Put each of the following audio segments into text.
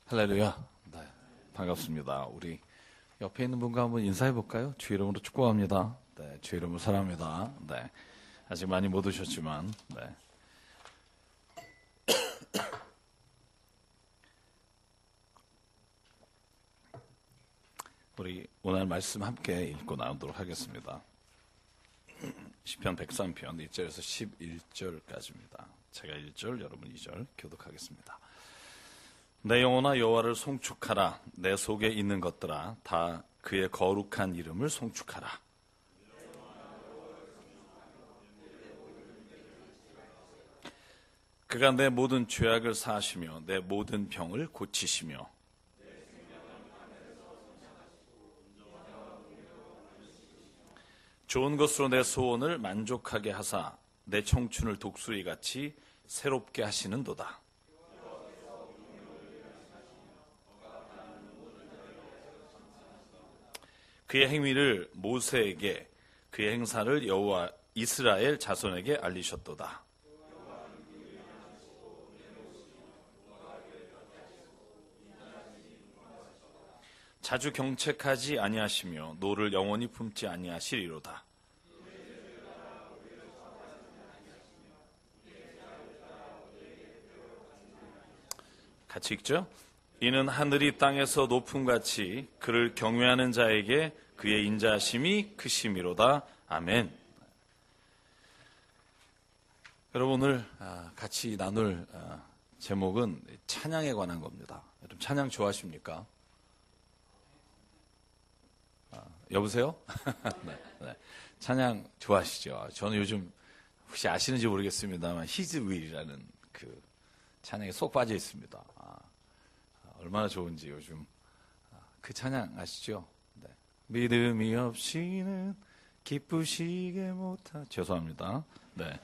할렐루야. 네, 반갑습니다. 우리 옆에 있는 분과 한번 인사해 볼까요? 주 이름으로 축복합니다. 네, 주 이름으로 사랑합니다. 네, 아직 많이 못 오셨지만, 네. 우리 오늘 말씀 함께 읽고 나오도록 하겠습니다. 시편 103편 1절에서 11절까지입니다. 제가 1절, 여러분 2절 교독하겠습니다. 내 영혼아 여호와를 송축하라. 내 속에 있는 것들아 다 그의 거룩한 이름을 송축하라. 그가 내 모든 죄악을 사하시며 내 모든 병을 고치시며 좋은 것으로 내 소원을 만족하게 하사 내 청춘을 독수리같이 새롭게 하시는도다. 그의 행위를 모세에게 그의 행사를 여호와 이스라엘 자손에게 알리셨도다. 자주 경책하지 아니하시며 노를 영원히 품지 아니하시리로다. 같이 읽죠? 이는 하늘이 땅에서 높음같이 그를 경외하는 자에게 그의 인자하심이 크심이로다. 아멘. 여러분 오늘 같이 나눌 제목은 찬양에 관한 겁니다. 여러분 찬양 좋아하십니까? 여보세요? 네, 네. 찬양 좋아하시죠? 저는 요즘 혹시 아시는지 모르겠습니다만 His Will이라는 그 찬양에 쏙 빠져 있습니다. 얼마나 좋은지 요즘 그 찬양 아시죠? 네. 믿음이 없이는 기쁘시게 못하. 죄송합니다. 네.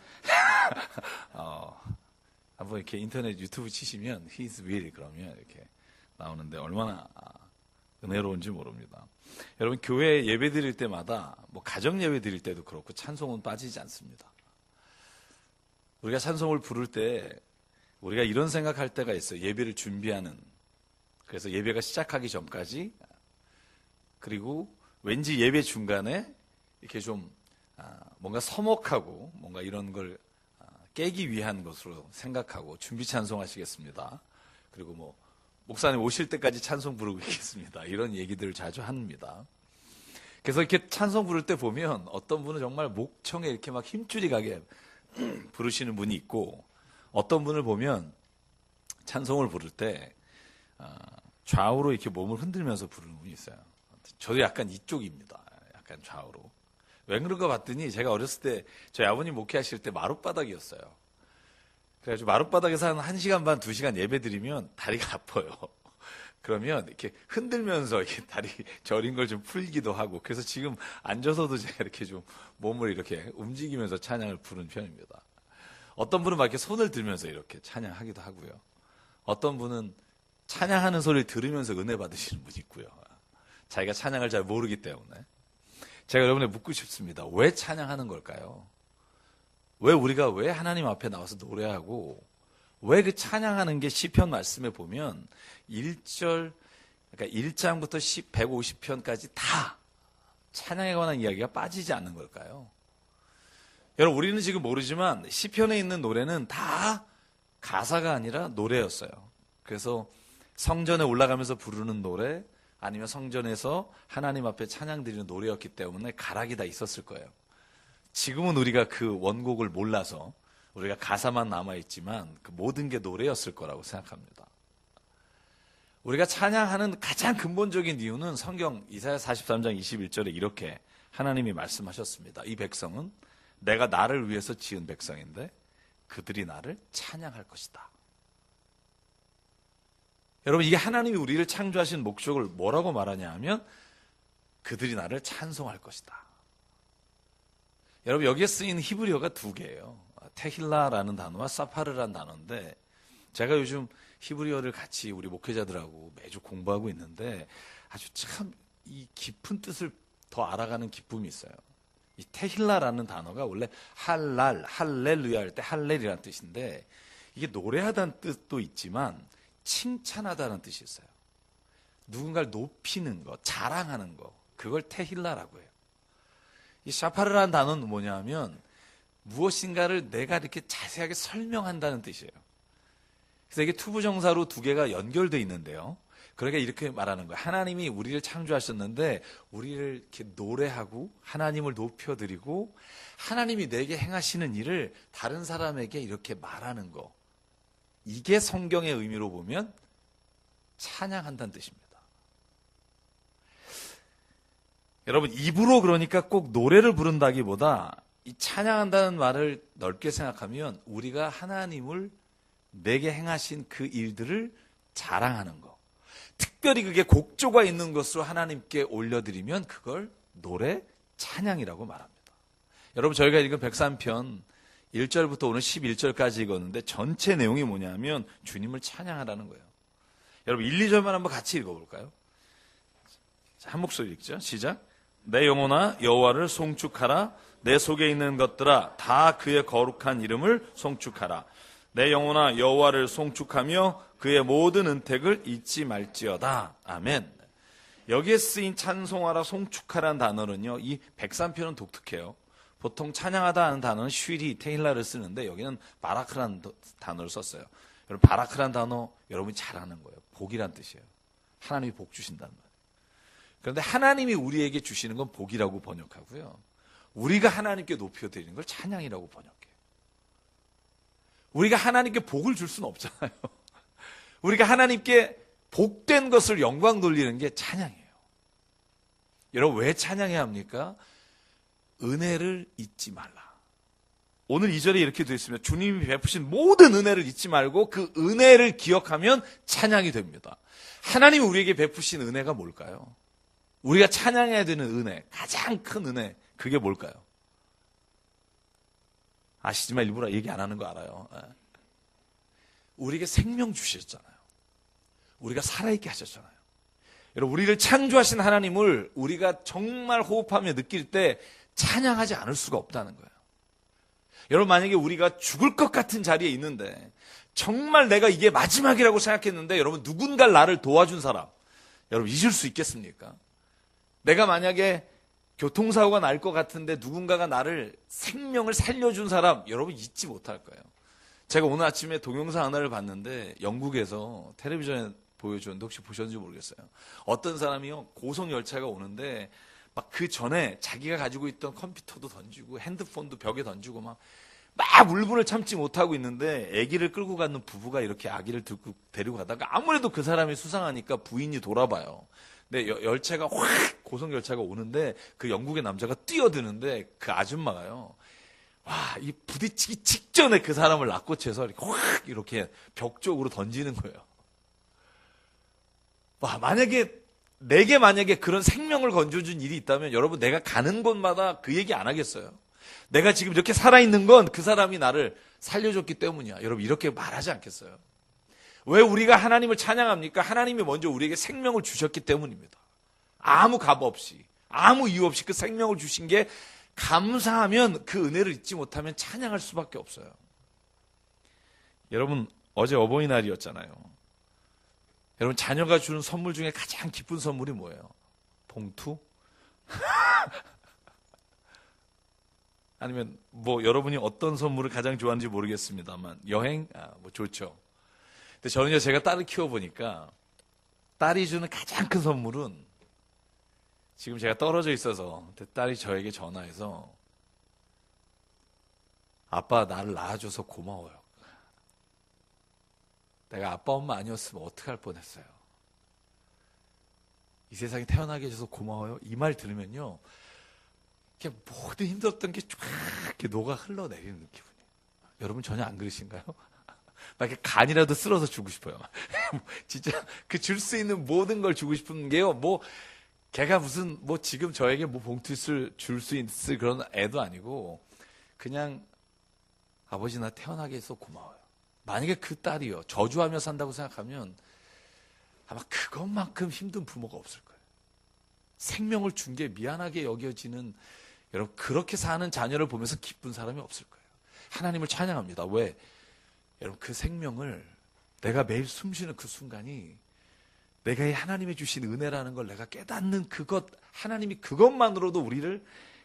한번 이렇게 인터넷 유튜브 치시면 His Will 그러면 이렇게 나오는데 얼마나 은혜로운지 모릅니다. 여러분 교회 예배 드릴 때마다 뭐 가정 예배 드릴 때도 그렇고 찬송은 빠지지 않습니다. 우리가 찬송을 부를 때 우리가 이런 생각할 때가 있어요. 예배를 준비하는. 그래서 예배가 시작하기 전까지 그리고 왠지 예배 중간에 이렇게 좀 뭔가 서먹하고 뭔가 이런 걸 깨기 위한 것으로 생각하고 준비 찬송하시겠습니다. 그리고 뭐 목사님 오실 때까지 찬송 부르고 있겠습니다. 이런 얘기들을 자주 합니다. 그래서 이렇게 찬송 부를 때 보면 어떤 분은 정말 목청에 이렇게 막 힘줄이 가게 부르시는 분이 있고 어떤 분을 보면 찬송을 부를 때 좌우로 이렇게 몸을 흔들면서 부르는 분이 있어요. 저도 약간 이쪽입니다. 약간 좌우로. 왜 그런가 봤더니 제가 어렸을 때 저희 아버님 목회하실 때 마룻바닥이었어요. 그래가지고 마룻바닥에서 한 1시간 반, 2시간 예배 드리면 다리가 아파요. 그러면 이렇게 흔들면서 이렇게 다리 저린 걸 좀 풀기도 하고 그래서 지금 앉아서도 제가 이렇게 좀 몸을 이렇게 움직이면서 찬양을 부르는 편입니다. 어떤 분은 막 이렇게 손을 들면서 이렇게 찬양하기도 하고요. 어떤 분은 찬양하는 소리를 들으면서 은혜 받으시는 분이 있고요. 자기가 찬양을 잘 모르기 때문에. 제가 여러분에 묻고 싶습니다. 왜 찬양하는 걸까요? 왜 우리가 왜 하나님 앞에 나와서 노래하고 왜 그 찬양하는 게 시편 말씀에 보면 1절 그러니까 1장부터 150편까지 다 찬양에 관한 이야기가 빠지지 않는 걸까요? 여러분 우리는 지금 모르지만 시편에 있는 노래는 다 가사가 아니라 노래였어요. 그래서 성전에 올라가면서 부르는 노래 아니면 성전에서 하나님 앞에 찬양 드리는 노래였기 때문에 가락이 다 있었을 거예요. 지금은 우리가 그 원곡을 몰라서 우리가 가사만 남아있지만 그 모든 게 노래였을 거라고 생각합니다. 우리가 찬양하는 가장 근본적인 이유는 성경 이사야 43장 21절에 이렇게 하나님이 말씀하셨습니다. 이 백성은 내가 나를 위해서 지은 백성인데 그들이 나를 찬양할 것이다. 여러분 이게 하나님이 우리를 창조하신 목적을 뭐라고 말하냐 하면 그들이 나를 찬송할 것이다. 여러분 여기에 쓰인 히브리어가 2개예요. 테힐라라는 단어와 사파르라는 단어인데 제가 요즘 히브리어를 같이 우리 목회자들하고 매주 공부하고 있는데 아주 참 이 깊은 뜻을 더 알아가는 기쁨이 있어요. 이 테힐라라는 단어가 원래 할렐루야 할 때 할렐이라는 뜻인데 이게 노래하다는 뜻도 있지만 칭찬하다는 뜻이 있어요. 누군가를 높이는 거, 자랑하는 거, 그걸 테힐라라고 해요. 이 샤파르라는 단어는 뭐냐면 무엇인가를 내가 이렇게 자세하게 설명한다는 뜻이에요. 그래서 이게 투부정사로 두 개가 연결되어 있는데요. 그러니까 이렇게 말하는 거예요. 하나님이 우리를 창조하셨는데 우리를 이렇게 노래하고 하나님을 높여드리고 하나님이 내게 행하시는 일을 다른 사람에게 이렇게 말하는 거. 이게 성경의 의미로 보면 찬양한다는 뜻입니다. 여러분, 입으로 그러니까 꼭 노래를 부른다기보다 이 찬양한다는 말을 넓게 생각하면 우리가 하나님을 내게 행하신 그 일들을 자랑하는 거. 특별히 그게 곡조가 있는 것으로 하나님께 올려드리면 그걸 노래, 찬양이라고 말합니다. 여러분, 저희가 읽은 103편 1절부터 오늘 11절까지 읽었는데 전체 내용이 뭐냐면 주님을 찬양하라는 거예요. 여러분 1, 2절만 한번 같이 읽어볼까요? 한 목소리 읽죠. 시작. 내 영혼아 여호와를 송축하라. 내 속에 있는 것들아 다 그의 거룩한 이름을 송축하라. 내 영혼아 여호와를 송축하며 그의 모든 은택을 잊지 말지어다. 아멘. 여기에 쓰인 찬송하라, 송축하라는 단어는요, 이 103편은 독특해요. 보통 찬양하다 하는 단어는 슈리, 테힐라를 쓰는데 여기는 바라크라는 단어를 썼어요. 여러분, 바라크라는 단어 여러분이 잘 아는 거예요. 복이란 뜻이에요. 하나님이 복 주신다는 말이에요. 그런데 하나님이 우리에게 주시는 건 복이라고 번역하고요. 우리가 하나님께 높여드리는 걸 찬양이라고 번역해요. 우리가 하나님께 복을 줄 수는 없잖아요. 우리가 하나님께 복된 것을 영광 돌리는 게 찬양이에요. 여러분, 왜 찬양해야 합니까? 은혜를 잊지 말라. 오늘 2절에 이렇게 되어 있습니다. 주님이 베푸신 모든 은혜를 잊지 말고 그 은혜를 기억하면 찬양이 됩니다. 하나님이 우리에게 베푸신 은혜가 뭘까요? 우리가 찬양해야 되는 은혜, 가장 큰 은혜, 그게 뭘까요? 아시지만 일부러 얘기 안 하는 거 알아요. 우리에게 생명 주셨잖아요. 우리가 살아있게 하셨잖아요. 여러분, 우리를 창조하신 하나님을 우리가 정말 호흡하며 느낄 때 찬양하지 않을 수가 없다는 거예요. 여러분, 만약에 우리가 죽을 것 같은 자리에 있는데 정말 내가 이게 마지막이라고 생각했는데 여러분, 누군가를 나를 도와준 사람, 여러분 잊을 수 있겠습니까? 내가 만약에 교통사고가 날 것 같은데 누군가가 나를 생명을 살려준 사람, 여러분 잊지 못할 거예요. 제가 오늘 아침에 동영상 하나를 봤는데 영국에서 텔레비전에 보여줬는데 혹시 보셨는지 모르겠어요. 어떤 사람이요, 고속열차가 오는데 막 그 전에 자기가 가지고 있던 컴퓨터도 던지고 핸드폰도 벽에 던지고 막 울분을 참지 못하고 있는데 아기를 끌고 가는 부부가 이렇게 아기를 들고 데리고 가다가 아무래도 그 사람이 수상하니까 부인이 돌아봐요. 근데 열차가 확 고속열차가 오는데 그 영국의 남자가 뛰어드는데 그 아줌마가요, 와, 이 부딪히기 직전에 그 사람을 낚고채서 이렇게 확 이렇게 벽 쪽으로 던지는 거예요. 와, 내게 만약에 그런 생명을 건져준 일이 있다면 여러분, 내가 가는 곳마다 그 얘기 안 하겠어요? 내가 지금 이렇게 살아있는 건 그 사람이 나를 살려줬기 때문이야. 여러분, 이렇게 말하지 않겠어요? 왜 우리가 하나님을 찬양합니까? 하나님이 먼저 우리에게 생명을 주셨기 때문입니다. 아무 값 없이, 아무 이유 없이 그 생명을 주신 게 감사하면 그 은혜를 잊지 못하면 찬양할 수밖에 없어요. 여러분, 어제 어버이날이었잖아요. 여러분, 자녀가 주는 선물 중에 가장 기쁜 선물이 뭐예요? 봉투? 아니면 뭐 여러분이 어떤 선물을 가장 좋아하는지 모르겠습니다만 여행? 뭐 좋죠. 근데 저는요, 제가 딸을 키워보니까 딸이 주는 가장 큰 선물은, 지금 제가 떨어져 있어서 딸이 저에게 전화해서 아빠, 나를 낳아줘서 고마워요. 내가 아빠 엄마 아니었으면 어떡할 뻔했어요. 이 세상에 태어나게 해줘서 고마워요. 이 말 들으면요, 이렇게 모든 힘들었던 게 쫙 이렇게 녹아 흘러내리는 기분이에요. 여러분 전혀 안 그러신가요? 막 이렇게 간이라도 쓸어서 주고 싶어요. 진짜 그 줄 수 있는 모든 걸 주고 싶은 게요, 뭐 걔가 무슨 뭐 지금 저에게 뭐 봉투를 줄 수 있을 그런 애도 아니고 그냥 아버지, 나 태어나게 해서 고마워요. 만약에 그 딸이요, 저주하며 산다고 생각하면 아마 그것만큼 힘든 부모가 없을 거예요. 생명을 준 게 미안하게 여겨지는, 여러분, 그렇게 사는 자녀를 보면서 기쁜 사람이 없을 거예요. 하나님을 찬양합니다. 왜? 여러분, 그 생명을 내가 매일 숨쉬는 그 순간이 내가 이 하나님이 주신 은혜라는 걸 내가 깨닫는 그것, 하나님이 그것만으로도 우리를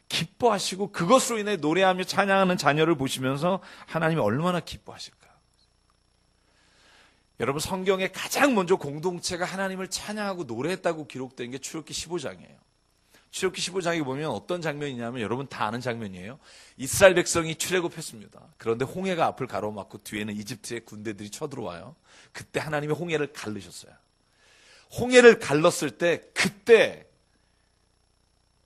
기뻐하시고 그것으로 인해 노래하며 찬양하는 자녀를 보시면서 하나님이 얼마나 기뻐하실까. 여러분, 성경에 가장 먼저 공동체가 하나님을 찬양하고 노래했다고 기록된 게 출애굽기 15장이에요. 출애굽기 15장에 보면 어떤 장면이냐면 여러분 다 아는 장면이에요. 이스라엘 백성이 출애굽했습니다. 그런데 홍해가 앞을 가로막고 뒤에는 이집트의 군대들이 쳐들어와요. 그때 하나님이 홍해를 가르셨어요. 홍해를 갈랐을 때 그때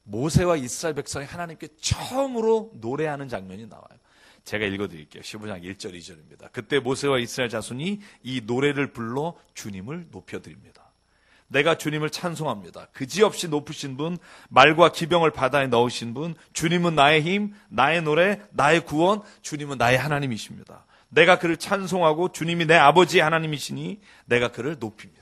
모세와 이스라엘 백성이 하나님께 처음으로 노래하는 장면이 나와요. 제가 읽어드릴게요. 15장 1절 2절입니다. 그때 모세와 이스라엘 자손이 이 노래를 불러 주님을 높여드립니다. 내가 주님을 찬송합니다. 그지없이 높으신 분, 말과 기병을 바다에 넣으신 분, 주님은 나의 힘, 나의 노래, 나의 구원, 주님은 나의 하나님이십니다. 내가 그를 찬송하고 주님이 내 아버지의 하나님이시니 내가 그를 높입니다.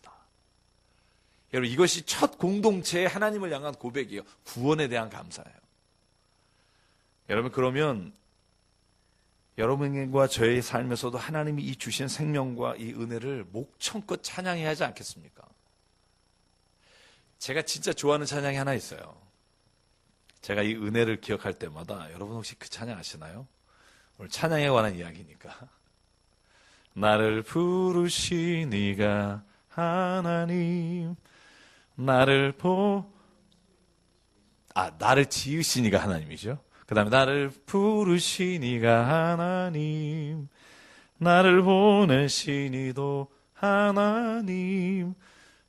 여러분, 이것이 첫 공동체의 하나님을 향한 고백이에요. 구원에 대한 감사예요. 여러분, 그러면 여러분과 저의 삶에서도 하나님이 이 주신 생명과 이 은혜를 목청껏 찬양해야 하지 않겠습니까? 제가 진짜 좋아하는 찬양이 하나 있어요. 제가 이 은혜를 기억할 때마다, 여러분 혹시 그 찬양 아시나요? 오늘 찬양에 관한 이야기니까. 나를 부르신 이가 하나님, 나를 지으신 이가 하나님이죠. 그 다음에 나를 부르신 이가 하나님, 나를 보내신 이도 하나님,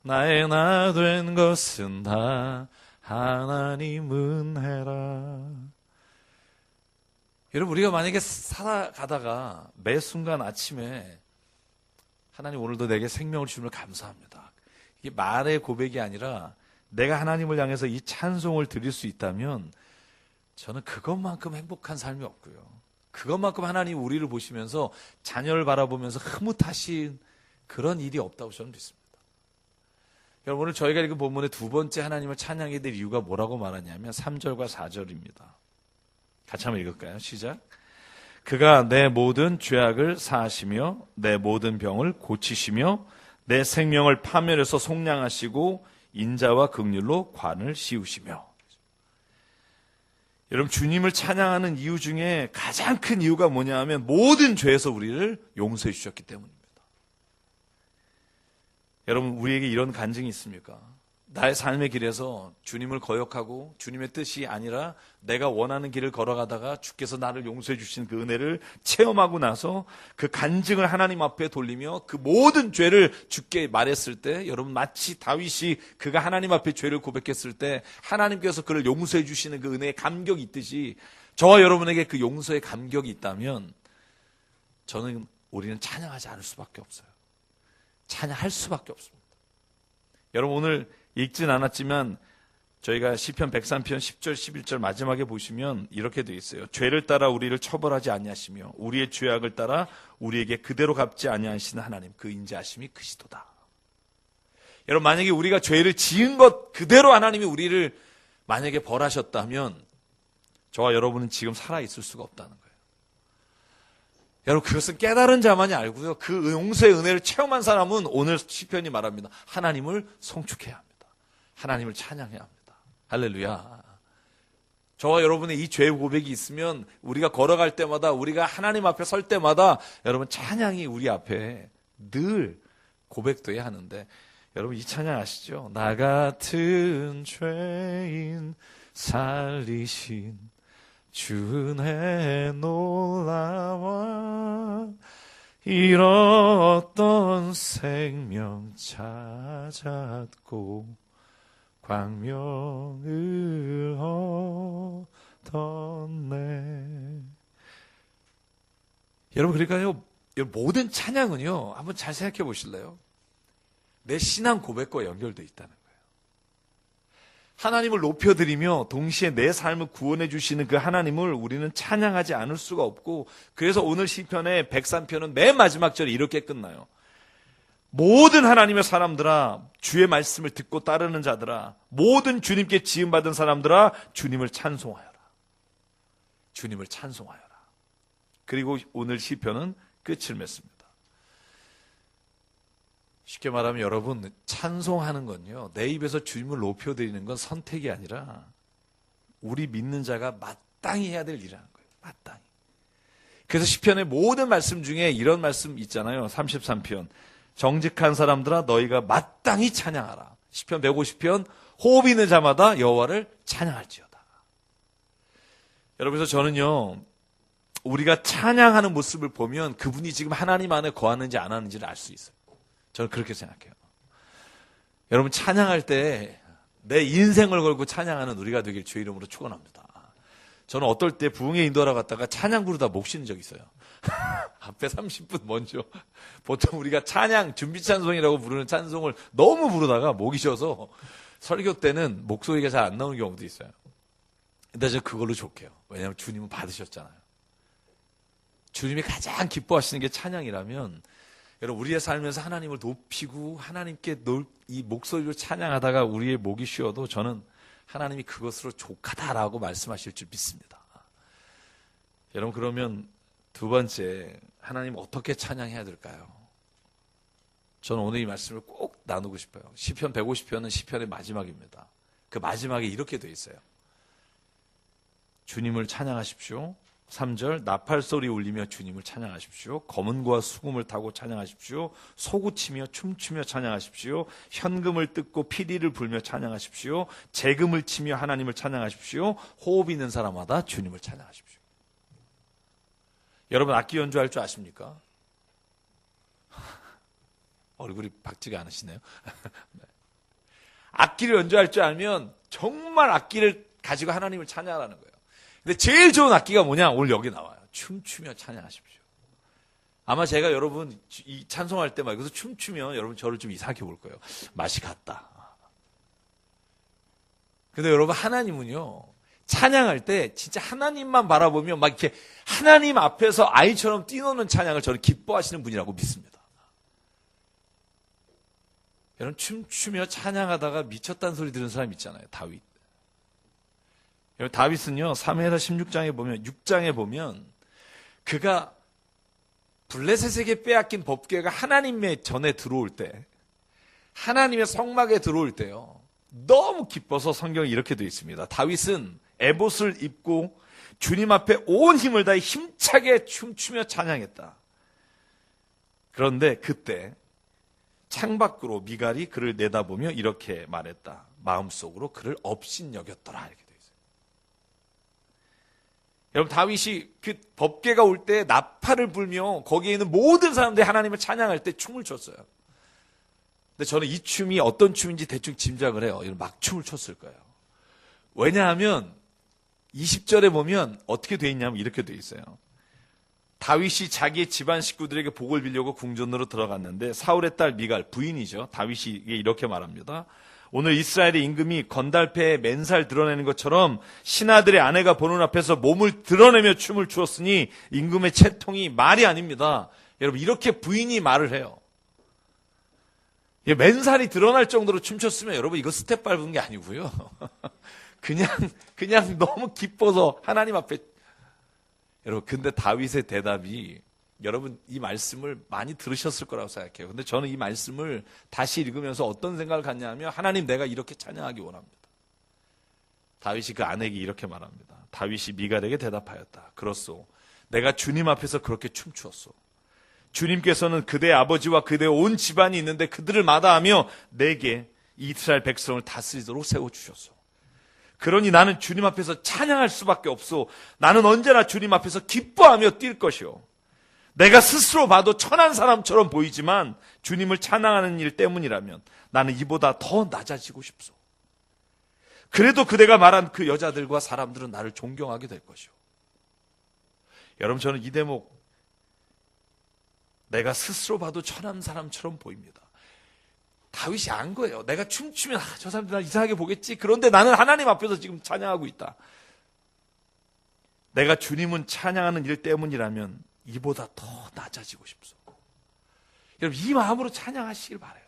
나의 나 된 것은 다 하나님 은혜라. 여러분, 우리가 만약에 살아가다가 매 순간 아침에 하나님 오늘도 내게 생명을 주심을 감사합니다, 이게 말의 고백이 아니라 내가 하나님을 향해서 이 찬송을 드릴 수 있다면 저는 그것만큼 행복한 삶이 없고요, 그것만큼 하나님 우리를 보시면서 자녀를 바라보면서 흐뭇하신 그런 일이 없다고 저는 믿습니다. 여러분, 오늘 저희가 읽은 본문의 두 번째 하나님을 찬양해야 될 이유가 뭐라고 말하냐면 3절과 4절입니다. 같이 한번 읽을까요? 시작. 그가 내 모든 죄악을 사하시며 내 모든 병을 고치시며 내 생명을 파멸해서 속량하시고 인자와 긍휼로 관을 씌우시며. 여러분, 주님을 찬양하는 이유 중에 가장 큰 이유가 뭐냐 하면 모든 죄에서 우리를 용서해 주셨기 때문입니다. 여러분, 우리에게 이런 간증이 있습니까? 나의 삶의 길에서 주님을 거역하고 주님의 뜻이 아니라 내가 원하는 길을 걸어가다가 주께서 나를 용서해 주신 그 은혜를 체험하고 나서 그 간증을 하나님 앞에 돌리며 그 모든 죄를 주께 말했을 때, 여러분, 마치 다윗이 그가 하나님 앞에 죄를 고백했을 때 하나님께서 그를 용서해 주시는 그 은혜의 감격이 있듯이 저와 여러분에게 그 용서의 감격이 있다면 우리는 찬양하지 않을 수밖에 없어요. 찬양할 수밖에 없습니다. 여러분, 오늘 읽진 않았지만 저희가 시편 103편 10절 11절 마지막에 보시면 이렇게 되어 있어요. 죄를 따라 우리를 처벌하지 아니하시며 우리의 죄악을 따라 우리에게 그대로 갚지 아니하시는 하나님, 그 인자하심이 크시도다. 여러분, 만약에 우리가 죄를 지은 것 그대로 하나님이 우리를 만약에 벌하셨다면 저와 여러분은 지금 살아있을 수가 없다는 거예요. 여러분, 그것은 깨달은 자만이 알고요, 그 용서의 은혜를 체험한 사람은 오늘 시편이 말합니다. 하나님을 송축해야 합니다. 하나님을 찬양해야 합니다. 할렐루야. 저와 여러분의 이 죄의 고백이 있으면 우리가 걸어갈 때마다, 우리가 하나님 앞에 설 때마다 여러분 찬양이 우리 앞에 늘 고백돼야 하는데, 여러분 이 찬양 아시죠? 나 같은 죄인 살리신 주 은혜 놀라와 잃었던 생명 찾았고 광명을 얻었네. 여러분, 그러니까요, 모든 찬양은요, 한번 잘 생각해 보실래요? 내 신앙 고백과 연결되어 있다는 거예요. 하나님을 높여드리며 동시에 내 삶을 구원해 주시는 그 하나님을 우리는 찬양하지 않을 수가 없고, 그래서 오늘 시편의 103편은 맨 마지막 절이 이렇게 끝나요. 모든 하나님의 사람들아, 주의 말씀을 듣고 따르는 자들아, 모든 주님께 지음받은 사람들아, 주님을 찬송하여라. 주님을 찬송하여라. 그리고 오늘 시편은 끝을 맺습니다. 쉽게 말하면 여러분, 찬송하는 건요, 내 입에서 주님을 높여드리는 건 선택이 아니라 우리 믿는 자가 마땅히 해야 될 일이라는 거예요. 마땅히. 그래서 시편의 모든 말씀 중에 이런 말씀 있잖아요. 33편. 정직한 사람들아 너희가 마땅히 찬양하라. 시편 150편. 호흡 있는 자마다 여호와를 찬양할지어다. 여러분, 그래서 저는요, 우리가 찬양하는 모습을 보면 그분이 지금 하나님 안에 거하는지 안 하는지를 알 수 있어요. 저는 그렇게 생각해요. 여러분, 찬양할 때 내 인생을 걸고 찬양하는 우리가 되길 주의 이름으로 축원합니다. 저는 어떨 때 부흥회 인도하러 갔다가 찬양 부르다 목 쉬는 적 있어요. 앞에 30분 먼저. 보통 우리가 찬양, 준비 찬송이라고 부르는 찬송을 너무 부르다가 목이 쉬어서 설교 때는 목소리가 잘 안 나오는 경우도 있어요. 근데 저 그걸로 좋게요. 왜냐하면 주님은 받으셨잖아요. 주님이 가장 기뻐하시는 게 찬양이라면, 여러분, 우리의 삶에서 하나님을 높이고 하나님께 이 목소리로 찬양하다가 우리의 목이 쉬어도 저는 하나님이 그것으로 족하다라고 말씀하실 줄 믿습니다. 여러분, 그러면 두 번째, 하나님 어떻게 찬양해야 될까요? 저는 오늘 이 말씀을 꼭 나누고 싶어요. 시편 150편은 시편의 마지막입니다. 그 마지막에 이렇게 돼 있어요. 주님을 찬양하십시오. 3절, 나팔소리 울리며 주님을 찬양하십시오. 검은고와 수금을 타고 찬양하십시오. 소구치며 춤추며 찬양하십시오. 현금을 뜯고 피리를 불며 찬양하십시오. 재금을 치며 하나님을 찬양하십시오. 호흡 있는 사람마다 주님을 찬양하십시오. 여러분, 악기 연주할 줄 아십니까? 얼굴이 밝지가 않으시네요. 네. 악기를 연주할 줄 알면 정말 악기를 가지고 하나님을 찬양하라는 거예요. 근데 제일 좋은 악기가 뭐냐? 오늘 여기 나와요. 춤추며 찬양하십시오. 아마 제가 여러분 이 찬송할 때 막 여기서 춤추면 여러분 저를 좀 이상하게 볼 거예요. 맛이 갔다. 근데 여러분, 하나님은요, 찬양할 때 진짜 하나님만 바라보면 막 이렇게 하나님 앞에서 아이처럼 뛰노는 찬양을 저는 기뻐하시는 분이라고 믿습니다. 여러분, 춤추며 찬양하다가 미쳤다는 소리 들은 사람 있잖아요. 다윗. 다윗은요, 사무엘하 16장에 보면, 6장에 보면, 그가 블레셋에게 빼앗긴 법궤가 하나님의 전에 들어올 때, 하나님의 성막에 들어올 때요, 너무 기뻐서 성경에 이렇게 되어 있습니다. 다윗은 에봇을 입고 주님 앞에 온 힘을 다해 힘차게 춤추며 찬양했다. 그런데 그때 창밖으로 미갈이 그를 내다보며 이렇게 말했다. 마음속으로 그를 업신여겼더라. 이렇게 되어 있어요. 여러분, 다윗이 그 법궤가 올 때 나팔을 불며 거기에 있는 모든 사람들이 하나님을 찬양할 때 춤을 췄어요. 근데 저는 이 춤이 어떤 춤인지 대충 짐작을 해요. 이런 막 춤을 췄을 거예요. 왜냐하면 20절에 보면 어떻게 돼 있냐면 이렇게 돼 있어요. 다윗이 자기의 집안 식구들에게 복을 빌려고 궁전으로 들어갔는데 사울의 딸 미갈, 부인이죠. 다윗이 이렇게 말합니다. 오늘 이스라엘의 임금이 건달패에 맨살 드러내는 것처럼 신하들의 아내가 보는 앞에서 몸을 드러내며 춤을 추었으니 임금의 채통이 말이 아닙니다. 여러분, 이렇게 부인이 말을 해요. 맨살이 드러날 정도로 춤췄으면 여러분, 이거 스텝 밟은 게 아니고요. 그냥 너무 기뻐서 하나님 앞에. 여러분, 근데 다윗의 대답이, 여러분 이 말씀을 많이 들으셨을 거라고 생각해요. 근데 저는 이 말씀을 다시 읽으면서 어떤 생각을 갖냐 하면, 하나님, 내가 이렇게 찬양하기 원합니다. 다윗이 그 아내에게 이렇게 말합니다. 다윗이 미갈에게 대답하였다. 그렇소. 내가 주님 앞에서 그렇게 춤추었소. 주님께서는 그대 아버지와 그대 온 집안이 있는데 그들을 마다하며 내게 이스라엘 백성을 다스리도록 세워주셨소. 그러니 나는 주님 앞에서 찬양할 수밖에 없소. 나는 언제나 주님 앞에서 기뻐하며 뛸 것이오. 내가 스스로 봐도 천한 사람처럼 보이지만 주님을 찬양하는 일 때문이라면 나는 이보다 더 낮아지고 싶소. 그래도 그대가 말한 그 여자들과 사람들은 나를 존경하게 될 것이오. 여러분, 저는 이 대목, 내가 스스로 봐도 천한 사람처럼 보입니다. 다윗이 안 거예요. 내가 춤추면 저 사람들 날 이상하게 보겠지. 그런데 나는 하나님 앞에서 지금 찬양하고 있다. 내가 주님은 찬양하는 일 때문이라면 이보다 더 낮아지고 싶소. 여러분, 이 마음으로 찬양하시길 바라요.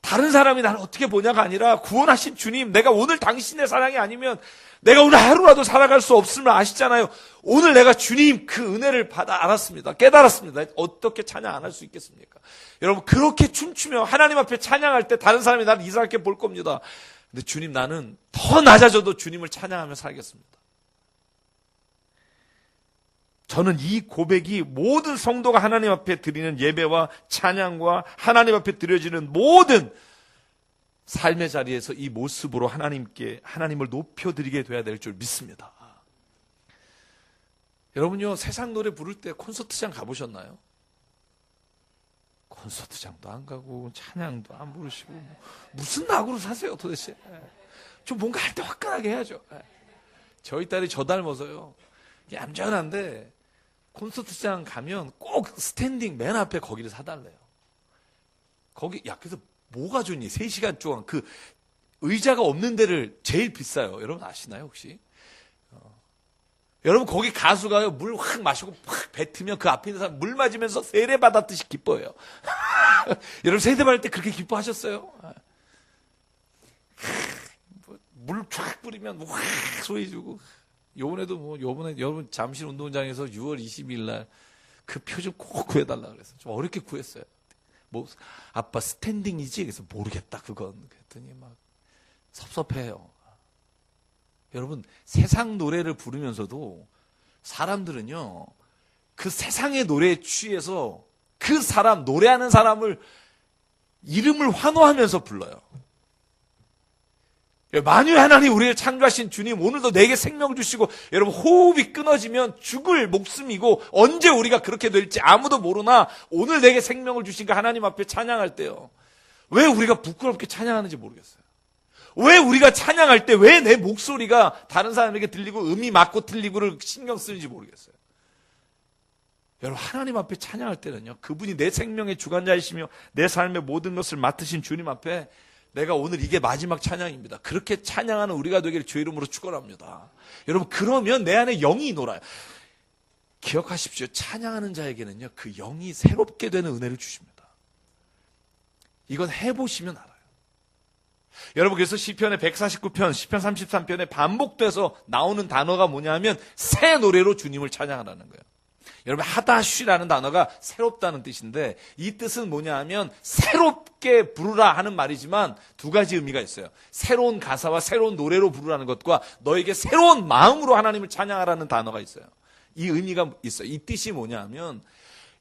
다른 사람이 나를 어떻게 보냐가 아니라 구원하신 주님, 내가 오늘 당신의 사랑이 아니면 내가 오늘 하루라도 살아갈 수 없음을 아시잖아요. 오늘 내가 주님 그 은혜를 받아 알았습니다. 깨달았습니다. 어떻게 찬양 안 할 수 있겠습니까? 여러분, 그렇게 춤추며 하나님 앞에 찬양할 때 다른 사람이 나를 이상하게 볼 겁니다. 근데 주님, 나는 더 낮아져도 주님을 찬양하며 살겠습니다. 저는 이 고백이 모든 성도가 하나님 앞에 드리는 예배와 찬양과 하나님 앞에 드려지는 모든 삶의 자리에서 이 모습으로 하나님을 높여드리게 돼야 될 줄 믿습니다. 여러분요, 세상 노래 부를 때 콘서트장 가보셨나요? 콘서트장도 안 가고 찬양도 안 부르시고 무슨 낙으로 사세요 도대체? 좀 뭔가 할 때 화끈하게 해야죠. 저희 딸이 저 닮아서요, 얌전한데 콘서트장 가면 꼭 스탠딩 맨 앞에 거기를 사달래요. 거기, 그래서 뭐가 좋니? 3시간 동안 그 의자가 없는 데를 제일 비싸요. 여러분 아시나요, 혹시? 여러분, 거기 가수가요, 물 확 마시고 확 뱉으면 그 앞에 있는 사람 물 맞으면서 세례 받았듯이 기뻐해요. 여러분, 세례 받을 때 그렇게 기뻐하셨어요? 물 쫙 뿌리면 확 소리 주고. 요번에 여러분 잠실 운동장에서 6월 20일 날 그 표 좀 꼭 구해달라 그래서 좀 어렵게 구했어요. 뭐, 아빠 스탠딩이지? 그래서 모르겠다, 그건. 그랬더니 막 섭섭해요. 여러분, 세상 노래를 부르면서도 사람들은요, 그 세상의 노래에 취해서 그 사람, 노래하는 사람을 이름을 환호하면서 불러요. 만유의 하나님, 우리를 창조하신 주님, 오늘도 내게 생명 주시고, 여러분, 호흡이 끊어지면 죽을 목숨이고, 언제 우리가 그렇게 될지 아무도 모르나, 오늘 내게 생명을 주신 그 하나님 앞에 찬양할 때요, 왜 우리가 부끄럽게 찬양하는지 모르겠어요. 왜 우리가 찬양할 때 왜 내 목소리가 다른 사람에게 들리고 음이 맞고 틀리고를 신경 쓰는지 모르겠어요. 여러분, 하나님 앞에 찬양할 때는요, 그분이 내 생명의 주관자이시며 내 삶의 모든 것을 맡으신 주님 앞에 내가 오늘 이게 마지막 찬양입니다. 그렇게 찬양하는 우리가 되기를 주의 이름으로 축원합니다. 여러분, 그러면 내 안에 영이 놀아요. 기억하십시오. 찬양하는 자에게는요, 그 영이 새롭게 되는 은혜를 주십니다. 이건 해보시면 알아요. 여러분, 그래서 시편의 149편, 시편 33편에 반복돼서 나오는 단어가 뭐냐면 새 노래로 주님을 찬양하라는 거예요. 여러분, 하다쉬라는 단어가 새롭다는 뜻인데, 이 뜻은 뭐냐 하면 새롭게 부르라 하는 말이지만 두 가지 의미가 있어요. 새로운 가사와 새로운 노래로 부르라는 것과 너에게 새로운 마음으로 하나님을 찬양하라는 단어가 있어요. 이 의미가 있어요. 이 뜻이 뭐냐 하면,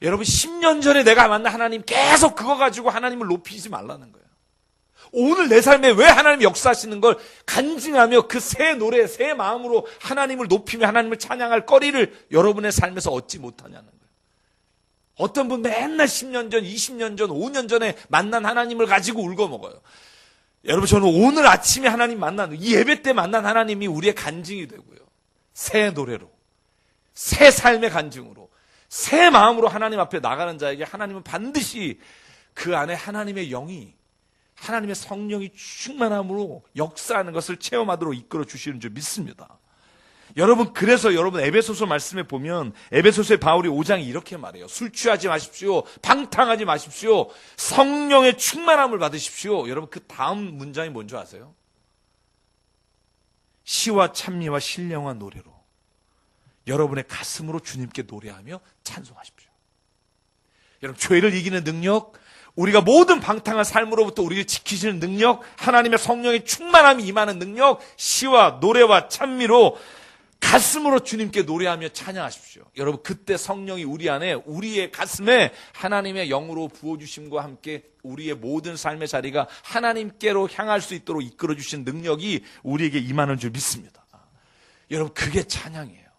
여러분, 10년 전에 내가 만난 하나님 계속 그거 가지고 하나님을 높이지 말라는 거예요. 오늘 내 삶에 왜 하나님이 역사하시는 걸 간증하며 그 새 노래, 새 마음으로 하나님을 높이며 하나님을 찬양할 거리를 여러분의 삶에서 얻지 못하냐는 거예요. 어떤 분 맨날 10년 전, 20년 전, 5년 전에 만난 하나님을 가지고 울고먹어요. 여러분, 저는 오늘 아침에 하나님 이 예배 때 만난 하나님이 우리의 간증이 되고요. 새 노래로, 새 삶의 간증으로, 새 마음으로 하나님 앞에 나가는 자에게 하나님은 반드시 그 안에 하나님의 영이, 하나님의 성령이 충만함으로 역사하는 것을 체험하도록 이끌어 주시는 줄 믿습니다. 여러분, 그래서 여러분 에베소서 말씀에 보면 에베소서의 바울이 5장이 이렇게 말해요. 술 취하지 마십시오. 방탕하지 마십시오. 성령의 충만함을 받으십시오. 여러분, 그 다음 문장이 뭔지 아세요? 시와 찬미와 신령한 노래로 여러분의 가슴으로 주님께 노래하며 찬송하십시오. 여러분, 죄를 이기는 능력, 우리가 모든 방탕한 삶으로부터 우리를 지키시는 능력, 하나님의 성령의 충만함이 임하는 능력, 시와 노래와 찬미로 가슴으로 주님께 노래하며 찬양하십시오. 여러분, 그때 성령이 우리 안에, 우리의 가슴에 하나님의 영으로 부어주심과 함께 우리의 모든 삶의 자리가 하나님께로 향할 수 있도록 이끌어주신 능력이 우리에게 임하는 줄 믿습니다. 여러분, 그게 찬양이에요.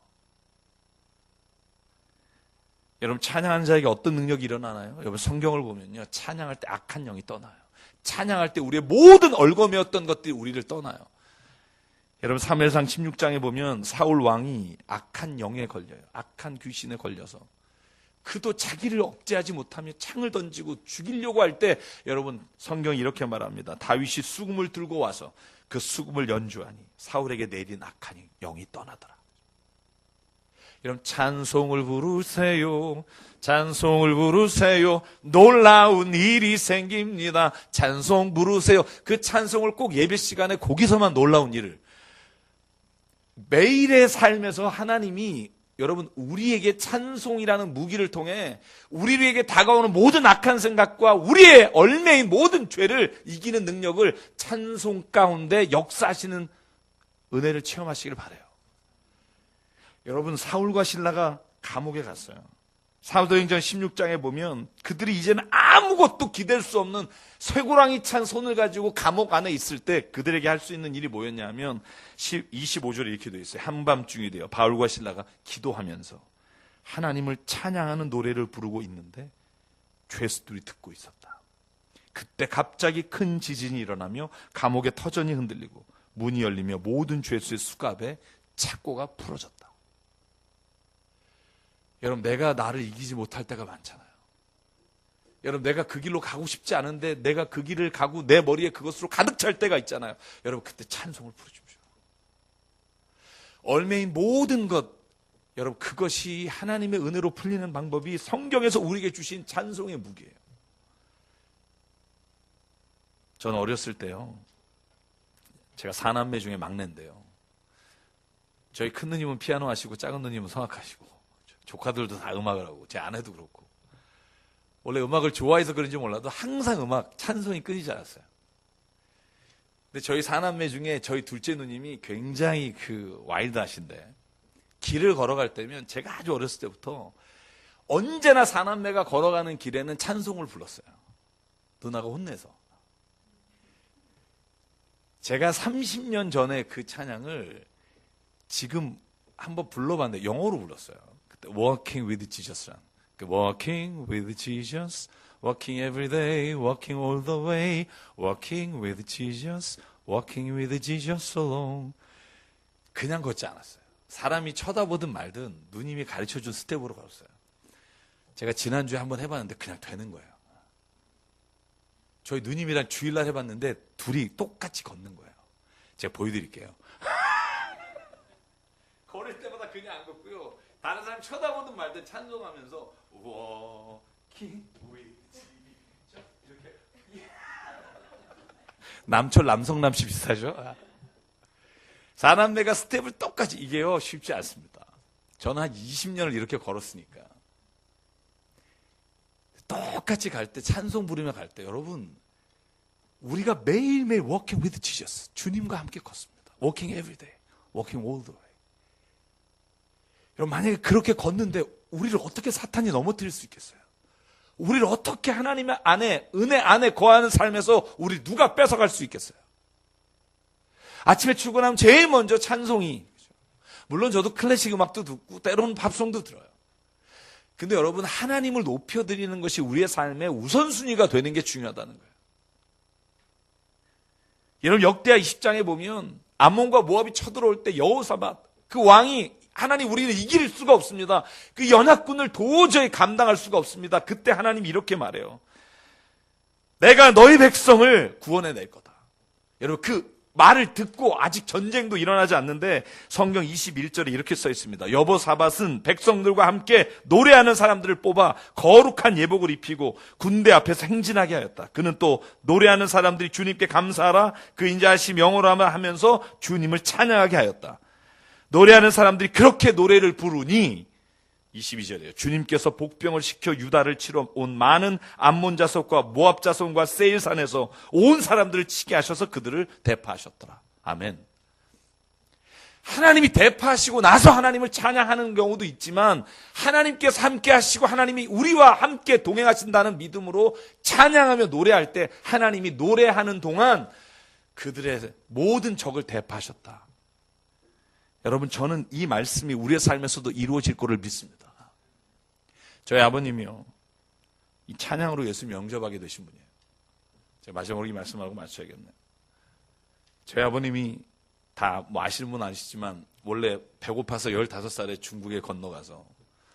여러분, 찬양하는 자에게 어떤 능력이 일어나나요? 여러분, 성경을 보면요, 찬양할 때 악한 영이 떠나요. 찬양할 때 우리의 모든 얼거매였던 것들이 우리를 떠나요. 여러분, 사무엘상 16장에 보면 사울 왕이 악한 영에 걸려요. 악한 귀신에 걸려서 그도 자기를 억제하지 못하며 창을 던지고 죽이려고 할 때, 여러분, 성경이 이렇게 말합니다. 다윗이 수금을 들고 와서 그 수금을 연주하니 사울에게 내린 악한 영이 떠나더라. 여러분, 찬송을 부르세요. 찬송을 부르세요. 놀라운 일이 생깁니다. 찬송 부르세요. 그 찬송을 꼭 예배 시간에 거기서만 놀라운 일을. 매일의 삶에서 하나님이 여러분 우리에게 찬송이라는 무기를 통해 우리에게 다가오는 모든 악한 생각과 우리의 얼매인 모든 죄를 이기는 능력을 찬송 가운데 역사하시는 은혜를 체험하시길 바라요. 여러분, 사울과 신라가 감옥에 갔어요. 사도행전 16장에 보면 그들이 이제는 아무것도 기댈 수 없는 쇠고랑이 찬 손을 가지고 감옥 안에 있을 때 그들에게 할 수 있는 일이 뭐였냐 하면 25절에 이렇게 되어 있어요. 한밤중이 되어 바울과 신라가 기도하면서 하나님을 찬양하는 노래를 부르고 있는데 죄수들이 듣고 있었다. 그때 갑자기 큰 지진이 일어나며 감옥의 터전이 흔들리고 문이 열리며 모든 죄수의 수갑에 착고가 풀어졌다. 여러분, 내가 나를 이기지 못할 때가 많잖아요. 여러분, 내가 그 길로 가고 싶지 않은데 내가 그 길을 가고 내 머리에 그것으로 가득 찰 때가 있잖아요. 여러분, 그때 찬송을 부르십시오. 얼매인 모든 것, 여러분, 그것이 하나님의 은혜로 풀리는 방법이 성경에서 우리에게 주신 찬송의 무기예요. 저는 어렸을 때요, 제가 4남매 중에 막내인데요, 저희 큰 누님은 피아노 하시고 작은 누님은 성악하시고 조카들도 다 음악을 하고 제 아내도 그렇고, 원래 음악을 좋아해서 그런지 몰라도 항상 음악, 찬송이 끊이지 않았어요. 근데 저희 4남매 중에 저희 둘째 누님이 굉장히 와일드하신데, 길을 걸어갈 때면 제가 아주 어렸을 때부터 언제나 4남매가 걸어가는 길에는 찬송을 불렀어요. 누나가 혼내서. 제가 30년 전에 그 찬양을 지금 한번 불러봤는데 영어로 불렀어요. Walking with Jesus. Walking with Jesus, walking every day, walking all the way, walking with Jesus, walking with Jesus alone. 그냥 걷지 않았어요. 사람이 쳐다보든 말든 누님이 가르쳐준 스텝으로 걸었어요. 제가 지난주에 한번 해봤는데 그냥 되는 거예요. 저희 누님이랑 주일날 해봤는데 둘이 똑같이 걷는 거예요. 제가 보여드릴게요. 걸을 때마다 그냥 안 걷고요, 다른 사람 쳐다보든 말든 찬송하면서 Walking with Jesus, 이렇게. 남철 남성남씨 비슷하죠? 4남매가 스텝을 똑같이, 이게요 쉽지 않습니다. 저는 한 20년을 이렇게 걸었으니까. 똑같이 갈 때, 찬송 부르며 갈 때, 여러분, 우리가 매일매일 Walking with Jesus, 주님과 함께 걷습니다. Walking every day, walking all the way. 여러분, 만약에 그렇게 걷는데 우리를 어떻게 사탄이 넘어뜨릴 수 있겠어요? 우리를 어떻게 하나님의 안에, 은혜 안에 거하는 삶에서 우리 누가 뺏어갈 수 있겠어요? 아침에 출근하면 제일 먼저 찬송이, 물론 저도 클래식 음악도 듣고 때로는 팝송도 들어요. 근데 여러분, 하나님을 높여드리는 것이 우리의 삶의 우선순위가 되는 게 중요하다는 거예요. 여러분, 역대하 20장에 보면 암몬과 모압이 쳐들어올 때 여호사밧, 그 왕이, 하나님, 우리는 이길 수가 없습니다. 그 연합군을 도저히 감당할 수가 없습니다. 그때 하나님이 이렇게 말해요. 내가 너희 백성을 구원해낼 거다. 여러분, 그 말을 듣고 아직 전쟁도 일어나지 않는데 성경 21절에 이렇게 써 있습니다. 여호사밧은 백성들과 함께 노래하는 사람들을 뽑아 거룩한 예복을 입히고 군대 앞에서 행진하게 하였다. 그는 또 노래하는 사람들이 주님께 감사하라, 그 인자하심 영원하라 하면서 주님을 찬양하게 하였다. 노래하는 사람들이 그렇게 노래를 부르니 22절이에요. 주님께서 복병을 시켜 유다를 치러 온 많은 암몬 자손과 모압 자손과 세일산에서 온 사람들을 치게 하셔서 그들을 대파하셨더라. 아멘. 하나님이 대파하시고 나서 하나님을 찬양하는 경우도 있지만, 하나님께서 함께 하시고 하나님이 우리와 함께 동행하신다는 믿음으로 찬양하며 노래할 때 하나님이 노래하는 동안 그들의 모든 적을 대파하셨다. 여러분, 저는 이 말씀이 우리의 삶에서도 이루어질 거를 믿습니다. 저희 아버님이요, 이 찬양으로 예수님 영접하게 되신 분이에요. 제가 마지막으로 이 말씀하고 마쳐야겠네요. 저희 아버님이 다 아시는 분 아시지만 원래 배고파서 15살에 중국에 건너가서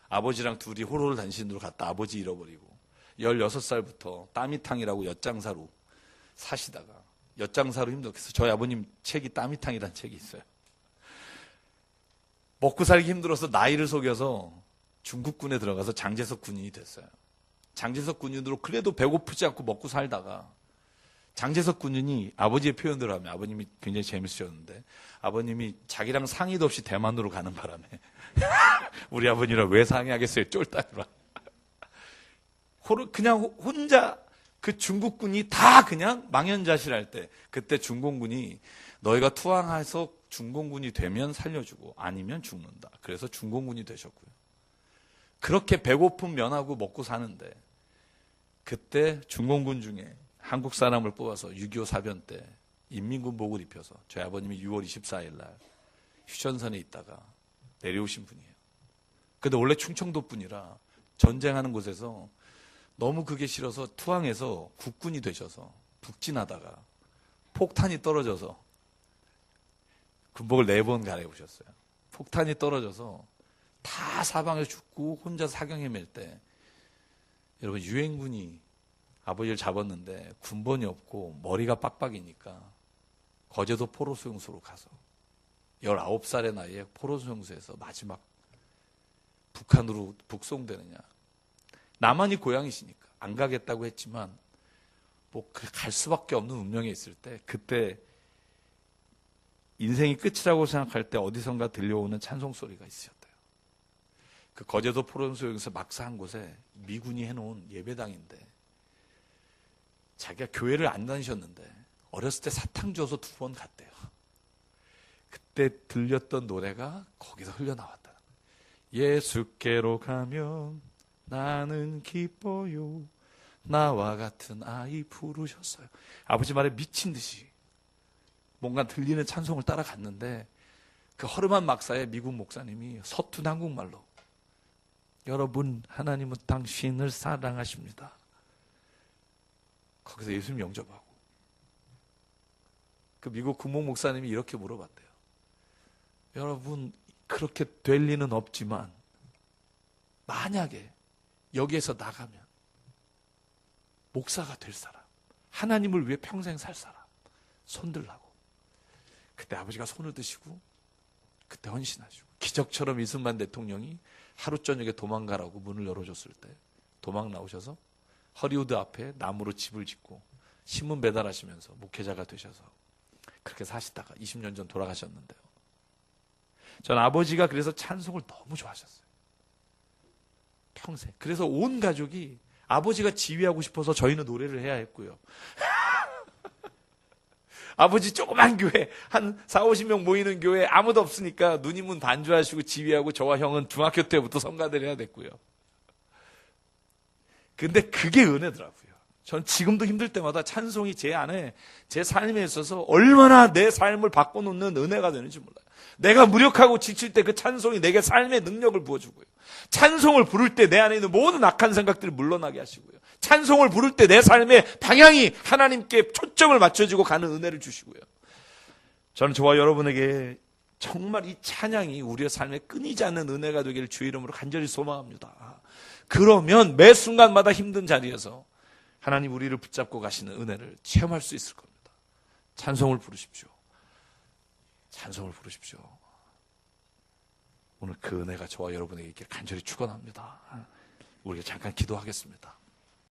아버지랑 둘이 호로를 단신으로 갔다 아버지 잃어버리고 16살부터 따미탕이라고 엿장사로 사시다가 엿장사로 힘들어서, 저희 아버님 책이 따미탕이라는 책이 있어요. 먹고 살기 힘들어서 나이를 속여서 중국군에 들어가서 장제석 군인이 됐어요. 장제석 군인으로 그래도 배고프지 않고 먹고 살다가 장제석 군인이 아버지의 표현대로 하면 아버님이 굉장히 재밌으셨는데 아버님이 자기랑 상의도 없이 대만으로 가는 바람에 우리 아버님이랑 왜 상의하겠어요? 쫄딱이라. 그냥 혼자 그 중국군이 다 그냥 망연자실할 때 그때 중공군이 너희가 투항해서 중공군이 되면 살려주고 아니면 죽는다. 그래서 중공군이 되셨고요. 그렇게 배고픔 면하고 먹고 사는데 그때 중공군 중에 한국 사람을 뽑아서 6.25 사변 때 인민군복을 입혀서 저희 아버님이 6월 24일 날 휴전선에 있다가 내려오신 분이에요. 근데 원래 충청도 분이라 전쟁하는 곳에서 너무 그게 싫어서 투항해서 국군이 되셔서 북진하다가 폭탄이 떨어져서 군복을 4번 갈아입으셨어요. 폭탄이 떨어져서 다 사방에 죽고 혼자 사경 헤맬 때 여러분 유엔군이 아버지를 잡았는데 군번이 없고 머리가 빡빡이니까 거제도 포로수용소로 가서 19살의 나이에 포로수용소에서 마지막 북한으로 북송되느냐. 나만이 고향이시니까 안 가겠다고 했지만 뭐 갈 수밖에 없는 운명에 있을 때 그때 인생이 끝이라고 생각할 때 어디선가 들려오는 찬송 소리가 있었대요. 그 거제도 포로수용소에서 막사한 곳에 미군이 해놓은 예배당인데 자기가 교회를 안 다니셨는데 어렸을 때 사탕 줘서 2번 갔대요. 그때 들렸던 노래가 거기서 흘러나왔다. 예수께로 가면 나는 기뻐요. 나와 같은 아이 부르셨어요. 아버지 말에 미친 듯이 뭔가 들리는 찬송을 따라갔는데 그 허름한 막사에 미국 목사님이 서툰 한국말로 여러분 하나님은 당신을 사랑하십니다. 거기서 예수님 영접하고 그 미국 군목 목사님이 이렇게 물어봤대요. 여러분 그렇게 될 리는 없지만 만약에 여기에서 나가면 목사가 될 사람, 하나님을 위해 평생 살 사람 손들라고. 그때 아버지가 손을 드시고 그때 헌신하시고 기적처럼 이승만 대통령이 하루 저녁에 도망가라고 문을 열어줬을 때 도망 나오셔서 허리우드 앞에 나무로 집을 짓고 신문 배달하시면서 목회자가 되셔서 그렇게 사시다가 20년 전 돌아가셨는데요. 전 아버지가 그래서 찬송을 너무 좋아하셨어요. 평생. 그래서 온 가족이 아버지가 지휘하고 싶어서 저희는 노래를 해야 했고요. 아버지 조그만 교회 한 40-50명 모이는 교회 아무도 없으니까 누님은 반주하시고 지휘하고 저와 형은 중학교 때부터 성가대를 해야 됐고요. 근데 그게 은혜더라고요. 전 지금도 힘들 때마다 찬송이 제 안에 제 삶에 있어서 얼마나 내 삶을 바꿔놓는 은혜가 되는지 몰라요. 내가 무력하고 지칠 때 그 찬송이 내게 삶의 능력을 부어주고요. 찬송을 부를 때 내 안에 있는 모든 악한 생각들이 물러나게 하시고요. 찬송을 부를 때 내 삶의 방향이 하나님께 초점을 맞춰지고 가는 은혜를 주시고요. 저는 저와 여러분에게 정말 이 찬양이 우리의 삶에 끊이지 않는 은혜가 되기를 주의 이름으로 간절히 소망합니다. 그러면 매 순간마다 힘든 자리에서 하나님 우리를 붙잡고 가시는 은혜를 체험할 수 있을 겁니다. 찬송을 부르십시오. 찬송을 부르십시오. 오늘 그 은혜가 저와 여러분에게 있길 간절히 축원합니다. 우리가 잠깐 기도하겠습니다.